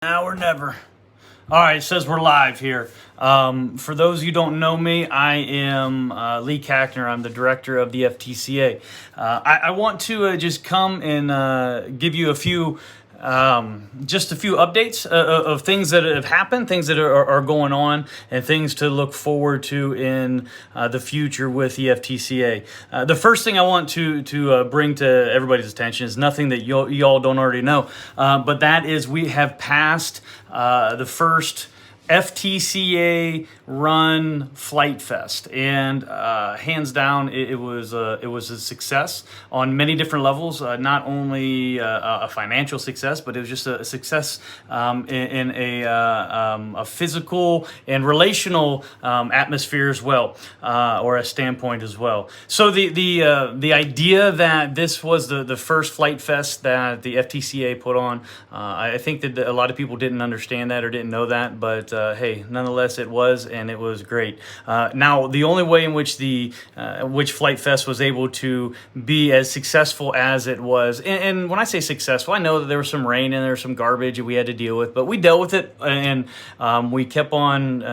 Now or never. All right, it says we're live here. For those of you who don't know me, I am Lee Kackner. I'm the director of the FTCA. I want to just come and give you just a few updates of things that have happened, things that are going on, and things to look forward to in the future with the FTCA. The first thing I want to bring to everybody's attention is nothing that y'all don't already know, but that is we have passed the first FTCA run Flight Fest, and hands down, it was a success on many different levels. Not only a financial success, but it was just a success in a physical and relational atmosphere as well, or a standpoint as well. So the idea that this was the first Flight Fest that the FTCA put on, I think that a lot of people didn't understand that or didn't know that, but hey, nonetheless, it was, and it was great. Now, the only way in which which Flight Fest was able to be as successful as it was, and when I say successful, I know that there was some rain and there was some garbage that we had to deal with, but we dealt with it, and we kept on,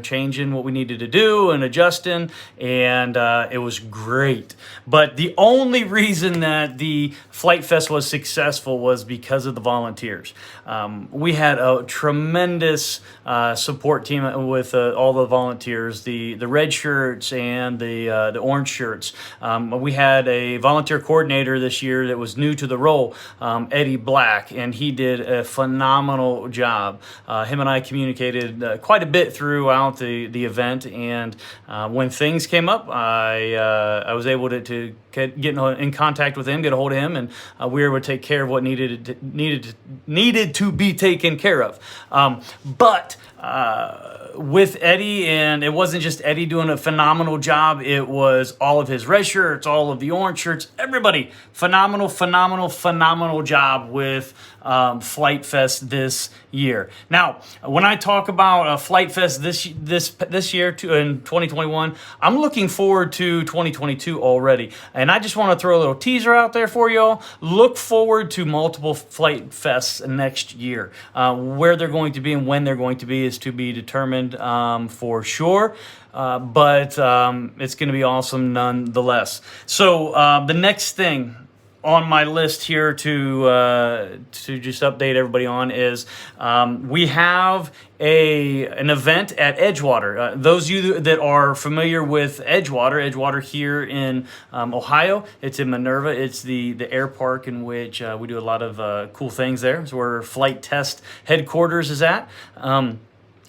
changing what we needed to do and adjusting, and it was great. But the only reason that the Flight Fest was successful was because of the volunteers. We had a tremendous support team with all the volunteers, the red shirts and the orange shirts. We had a volunteer coordinator this year that was new to the role, Eddie Black, and he did a phenomenal job. Him and I communicated quite a bit throughout the event, and when things came up, I was able to get in contact with him, get a hold of him, and we were able to take care of what needed to be taken care of. But with Eddie, and it wasn't just Eddie doing a phenomenal job, it was all of his red shirts, all of the orange shirts, everybody, phenomenal job with Flight Fest this year. Now, when I talk about Flight Fest this year in 2021, I'm looking forward to 2022 already, and I just want to throw a little teaser out there for y'all. Look forward to multiple Flight Fests next year. Where they're going to be and when they're going to be is to be determined for sure. But it's going to be awesome nonetheless. So the next thing on my list here to just update everybody on is we have an event at Edgewater. Those of you that are familiar with Edgewater here in Ohio, it's in Minerva. It's the air park in which we do a lot of cool things there. It's where Flight Test headquarters is at.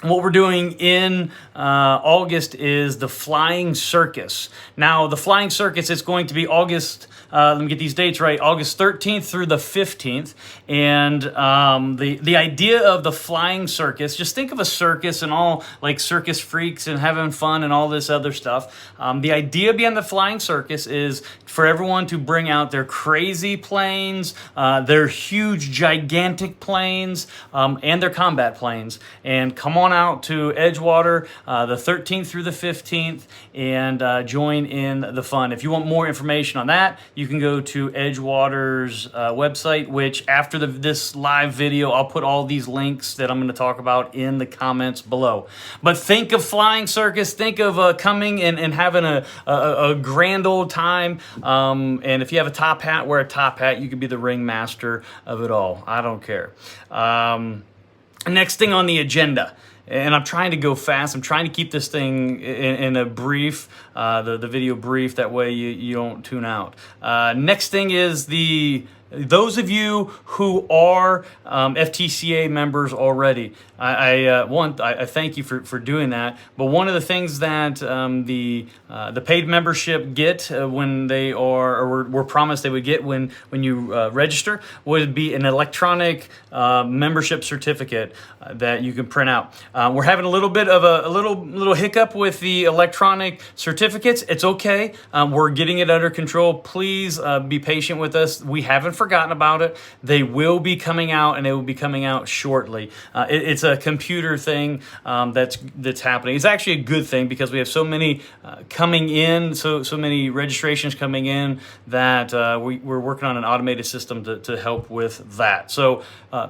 What we're doing in August is the Flying Circus. Now, the Flying Circus is going to be August, let me get these dates right, August 13th through the 15th. And the idea of the Flying Circus, just think of a circus and all like circus freaks and having fun and all this other stuff. The idea behind the Flying Circus is for everyone to bring out their crazy planes, their huge, gigantic planes, and their combat planes, and come on out to Edgewater the 13th through the 15th and join in the fun. If you want more information on that, you can go to Edgewater's website, which after this live video, I'll put all these links that I'm going to talk about in the comments below. But think of Flying Circus, think of coming and having a grand old time. And if you have a top hat, wear a top hat. You could be the ringmaster of it all. I don't care. Next thing on the agenda, and I'm trying to go fast. I'm trying to keep this thing in a brief, the video brief. That way you don't tune out. Next thing is those of you who are FTCA members already, I thank you for doing that. But one of the things that the paid membership get when they are, or were promised they would get when you register, would be an electronic membership certificate that you can print out. We're having a little bit of a little hiccup with the electronic certificates. It's okay. We're getting it under control. Please be patient with us. We haven't forgotten about it. They will be coming out, and they will be coming out shortly. It's a computer thing that's happening. It's actually a good thing because we have so many coming in, so many registrations coming in that we're working on an automated system to help with that. So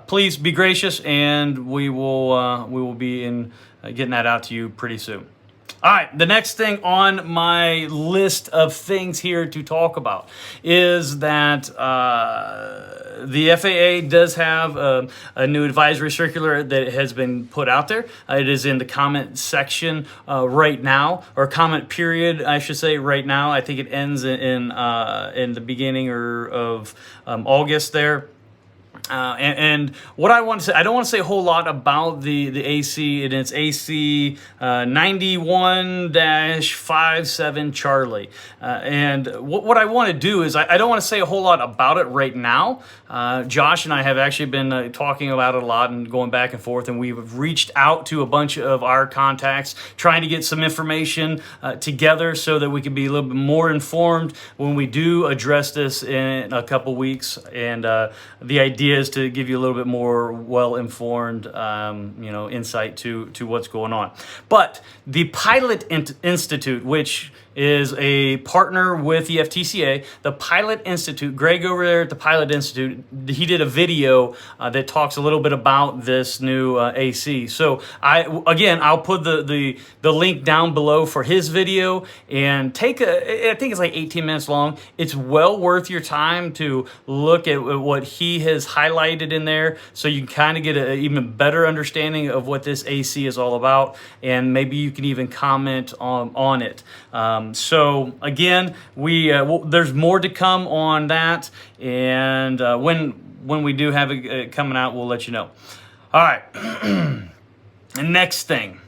please be gracious, and we will be getting that out to you pretty soon. All right, the next thing on my list of things here to talk about is that the FAA does have a new advisory circular that has been put out there. It is in the comment section right now, or comment period, I should say, right now. I think it ends in the beginning of August there. And what I want to say, I don't want to say a whole lot about the AC, and it's AC 91-57 Charlie. And what I want to do is, I don't want to say a whole lot about it right now. Josh and I have actually been talking about it a lot and going back and forth, and we've reached out to a bunch of our contacts, trying to get some information together so that we can be a little bit more informed when we do address this in a couple weeks. And the idea is to give you a little bit more well-informed, insight to what's going on. But the Pilot Institute, which is a partner with the FTCA, the Pilot Institute, Greg over there at the Pilot Institute, he did a video that talks a little bit about this new AC. So I'll put the link down below for his video, and I think it's like 18 minutes long. It's well worth your time to look at what he has highlighted in there, so you can kind of get an even better understanding of what this AC is all about, and maybe you can even comment on it. So again, there's more to come on that, and when we do have it coming out, we'll let you know. All right. The next thing,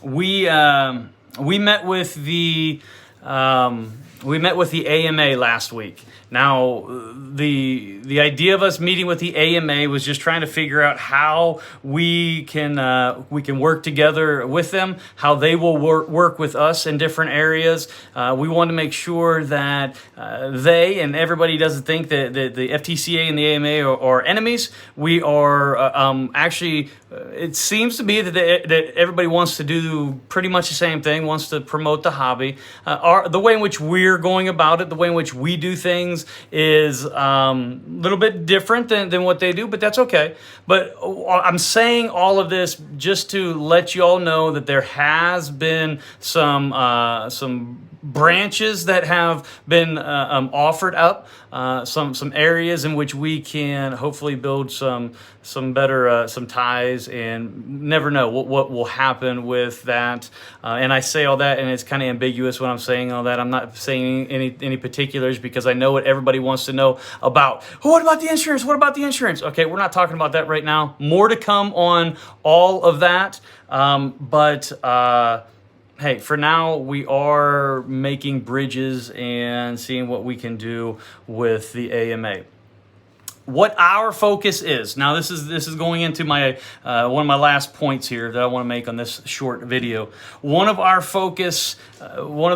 we met with the AMA last week. Now, the idea of us meeting with the AMA was just trying to figure out how we can work together with them, how they will work with us in different areas. We want to make sure that they and everybody doesn't think that the FTCA and the AMA are enemies. We are actually. It seems to be that everybody wants to do pretty much the same thing, wants to promote the hobby. The way in which we're going about it, the way in which we do things is a little bit different than what they do, but that's okay. But I'm saying all of this just to let you all know that there has been some branches that have been offered up, some areas in which we can hopefully build some better ties, and never know what will happen with that. And I say all that, and it's kind of ambiguous when I'm saying all that. I'm not saying any particulars because I know what everybody wants to know about. What about the insurance? What about the insurance? Okay, we're not talking about that right now. More to come on all of that. Hey, for now, we are making bridges and seeing what we can do with the AMA. What our focus is, now this is going into my one of my last points here that I want to make on this short video. One of the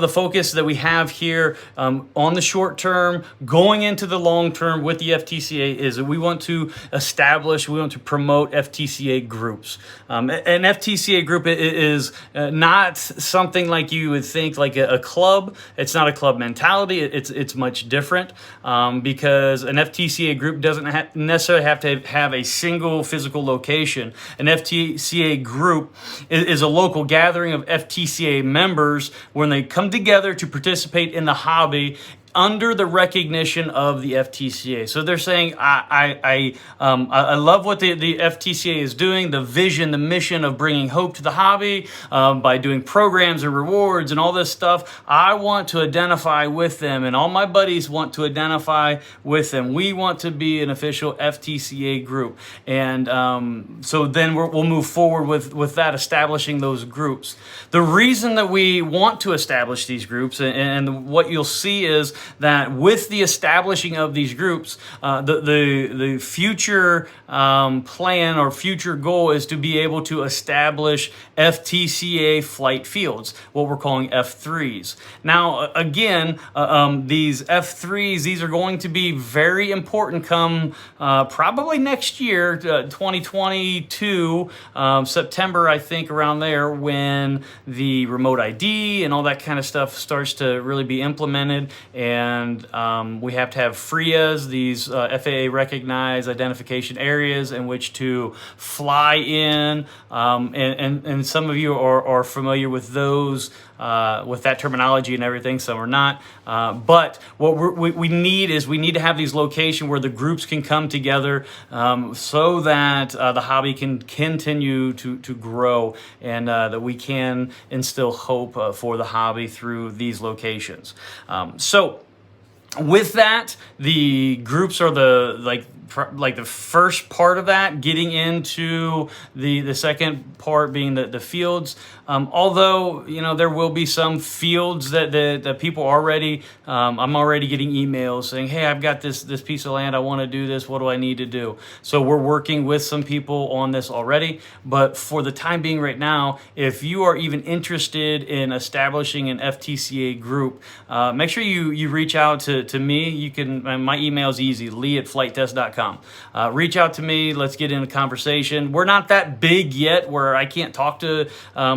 focus that we have here on the short term, going into the long term with the FTCA, is that we want to promote FTCA groups. An FTCA group is not something like you would think like a club. It's not a club mentality. It's much different because an FTCA group doesn't necessarily have to have a single physical location. An FTCA group is a local gathering of FTCA members when they come together to participate in the hobby under the recognition of the FTCA. So they're saying, I love what the FTCA is doing, the vision, the mission of bringing hope to the hobby by doing programs and rewards and all this stuff. I want to identify with them, and all my buddies want to identify with them. We want to be an official FTCA group. And so then we'll move forward with that, establishing those groups. The reason that we want to establish these groups, and what you'll see is that with the establishing of these groups, the future plan or future goal is to be able to establish FTCA flight fields, what we're calling F3s. Now, again, these F3s, these are going to be very important come probably next year, 2022, September, I think, around there, when the remote ID and all that kind of stuff starts to really be implemented, and we have to have FRIAs, these FAA recognized identification areas in which to fly in, and some of you are familiar with those, with that terminology and everything, some are not. But what we need is we need to have these locations where the groups can come together, so that the hobby can continue to grow, and that we can instill hope for the hobby through these locations. So with that, the groups are the the first part of that, getting into the second part being the fields. Although, there will be some fields that people already, I'm already getting emails saying, hey, I've got this piece of land, I want to do this, what do I need to do? So we're working with some people on this already, but for the time being right now, if you are even interested in establishing an FTCA group, make sure you reach out to me. You can, my email is easy, lee@flighttest.com. Reach out to me. Let's get in a conversation. We're not that big yet where I can't talk to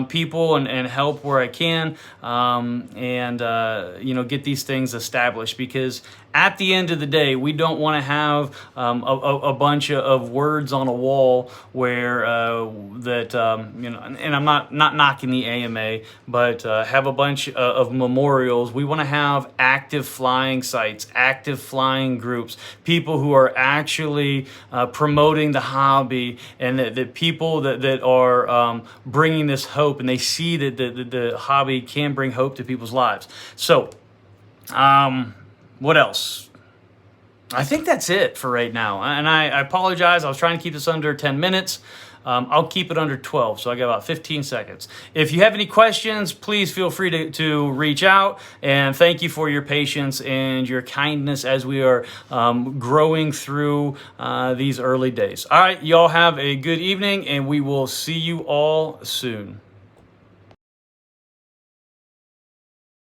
people and help where I can, and get these things established, because at the end of the day, we don't want to have a bunch of words on a wall where and I'm not knocking the AMA, but have a bunch of memorials. We want to have active flying sites, active flying groups, people who are actually promoting the hobby, and the people that are bringing this hope, and they see that the hobby can bring hope to people's lives. So, what else? I think that's it for right now. And I apologize. I was trying to keep this under 10 minutes. I'll keep it under 12, so I got about 15 seconds. If you have any questions, please feel free to reach out. And thank you for your patience and your kindness as we are growing through these early days. All right, y'all have a good evening, and we will see you all soon.